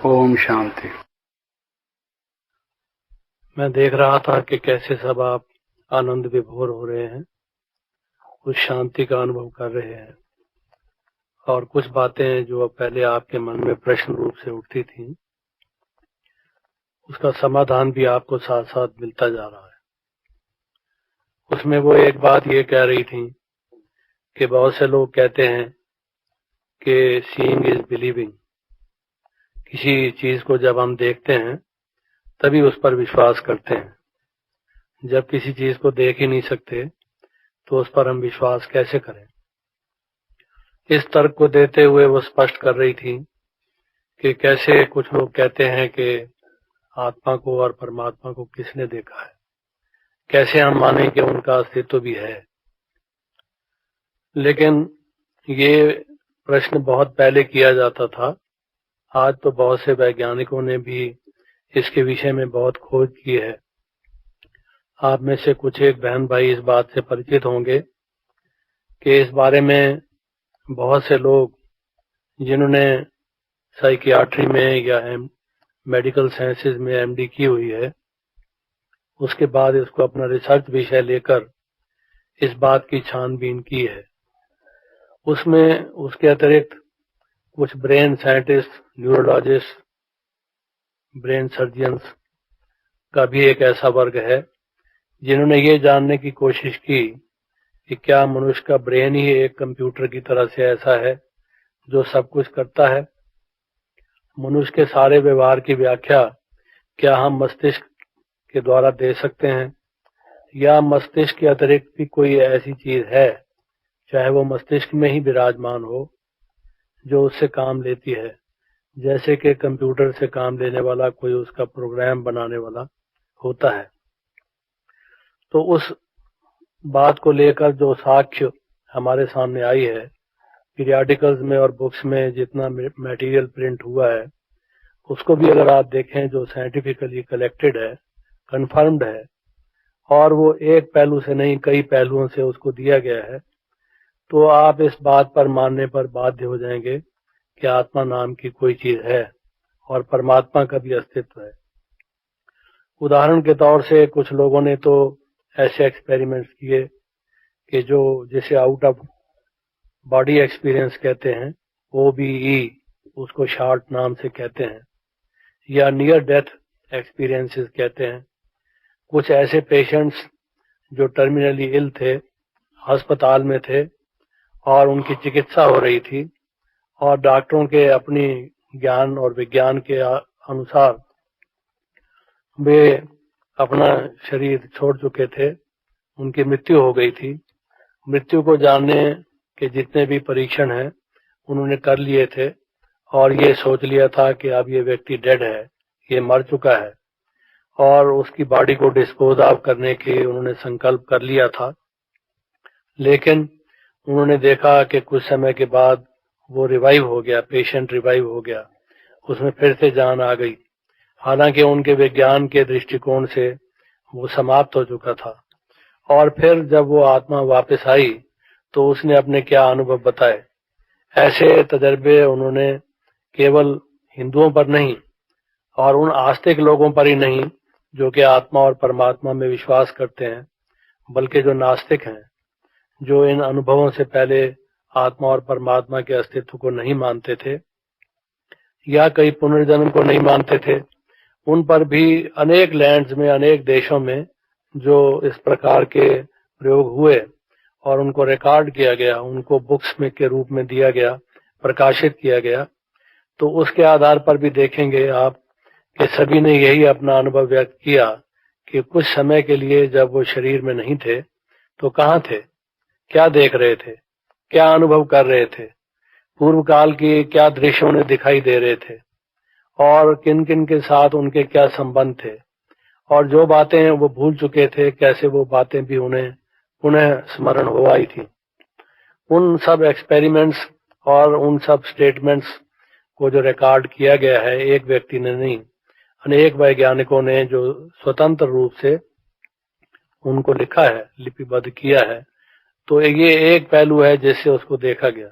ओम शांति। मैं देख रहा था कि कैसे सब आप आनंद विभोर हो रहे हैं, उस शांति का अनुभव कर रहे हैं, और कुछ बातें जो पहले आपके मन में प्रश्न रूप से उठती थी, उसका समाधान भी आपको साथ साथ मिलता जा रहा है। उसमें वो एक बात ये कह रही थी कि बहुत से लोग कहते हैं कि सीइंग इज बिलीविंग। किसी चीज को जब हम देखते हैं तभी उस पर विश्वास करते हैं। जब किसी चीज को देख ही नहीं सकते तो उस पर हम विश्वास कैसे करें। इस तर्क को देते हुए वो स्पष्ट कर रही थी कि कैसे कुछ लोग कहते हैं कि आत्मा को और परमात्मा को किसने देखा है, कैसे हम माने कि उनका अस्तित्व भी है। लेकिन ये प्रश्न बहुत पहले किया जाता था। आज तो बहुत से वैज्ञानिकों ने भी इसके विषय में बहुत खोज की है। आप में से कुछ एक बहन भाई इस बात से परिचित होंगे कि इस बारे में बहुत से लोग जिन्होंने साइकियाट्री में या मेडिकल साइंसेज में एमडी की हुई है, उसके बाद इसको अपना रिसर्च विषय लेकर इस बात की छानबीन की है। उसमें उसके अतिरिक्त कुछ brain scientist, neurologist, brain surgeons का भी एक ऐसा वर्ग है जिन्होंने ये जानने की कोशिश की कि क्या मनुष्य का ब्रेन ही एक कंप्यूटर की तरह से ऐसा है जो सब कुछ करता है। मनुष्य के सारे व्यवहार की व्याख्या क्या हम मस्तिष्क के द्वारा दे सकते हैं, या मस्तिष्क के अतिरिक्त भी कोई ऐसी चीज है, चाहे वो मस्तिष्क में ही विराजमान हो, जो उससे काम लेती है, जैसे कि कंप्यूटर से काम लेने वाला कोई उसका प्रोग्राम बनाने वाला होता है। तो उस बात को लेकर जो साक्ष्य हमारे सामने आई है, पीरियाडिकल्स में और बुक्स में जितना मटेरियल प्रिंट हुआ है, उसको भी अगर आप देखें जो साइंटिफिकली कलेक्टेड है, कंफर्म्ड है, और वो एक पहलू से नहीं कई पहलुओं से उसको दिया गया है, तो आप इस बात पर मानने पर बाध्य हो जाएंगे कि आत्मा नाम की कोई चीज है और परमात्मा का भी अस्तित्व है। उदाहरण के तौर से कुछ लोगों ने तो ऐसे एक्सपेरिमेंट्स किए कि जो जिसे आउट ऑफ बॉडी एक्सपीरियंस कहते हैं, OBE उसको शॉर्ट नाम से कहते हैं, या नियर डेथ एक्सपीरियंसेस कहते हैं। कुछ ऐसे पेशेंट्स जो टर्मिनली इल थे, अस्पताल में थे और उनकी चिकित्सा हो रही थी, और डॉक्टरों के अपनी ज्ञान और विज्ञान के अनुसार वे अपना शरीर छोड़ चुके थे, उनकी मृत्यु हो गई थी। मृत्यु को जानने के जितने भी परीक्षण हैं उन्होंने कर लिए थे और ये सोच लिया था कि अब ये व्यक्ति डेड है, ये मर चुका है, और उसकी बॉडी को डिस्पोज ऑफ करने के उन्होंने संकल्प कर लिया था। लेकिन उन्होंने देखा कि कुछ समय के बाद वो रिवाइव हो गया, पेशेंट रिवाइव हो गया, उसमें फिर से जान आ गई, हालांकि उनके विज्ञान के दृष्टिकोण से वो समाप्त हो चुका था। और फिर जब वो आत्मा वापस आई तो उसने अपने क्या अनुभव बताए। ऐसे तजर्बे उन्होंने केवल हिंदुओं पर नहीं और उन आस्तिक लोगों पर ही नहीं जो कि आत्मा और परमात्मा में विश्वास करते हैं, बल्कि जो नास्तिक हैं, जो इन अनुभवों से पहले आत्मा और परमात्मा के अस्तित्व को नहीं मानते थे या कई पुनर्जन्म को नहीं मानते थे, उन पर भी अनेक लैंड्स में, अनेक देशों में जो इस प्रकार के प्रयोग हुए और उनको रिकॉर्ड किया गया, उनको बुक्स में के रूप में दिया गया, प्रकाशित किया गया, तो उसके आधार पर भी देखेंगे आप कि सभी ने यही अपना अनुभव व्यक्त किया कि कुछ समय के लिए जब वो शरीर में नहीं थे तो कहाँ थे, क्या देख रहे थे, क्या अनुभव कर रहे थे, पूर्व काल के क्या दृश्य उन्हें दिखाई दे रहे थे, और किन किन के साथ उनके क्या संबंध थे, और जो बातें वो भूल चुके थे कैसे वो बातें भी उन्हें पुनः स्मरण हो आई थी। उन सब एक्सपेरिमेंट्स और उन सब स्टेटमेंट्स को जो रिकॉर्ड किया गया है, एक व्यक्ति ने नहीं, अनेक वैज्ञानिकों ने जो स्वतंत्र रूप से उनको लिखा है, लिपिबद्ध किया है, तो ये एक पहलू है जिससे उसको देखा गया।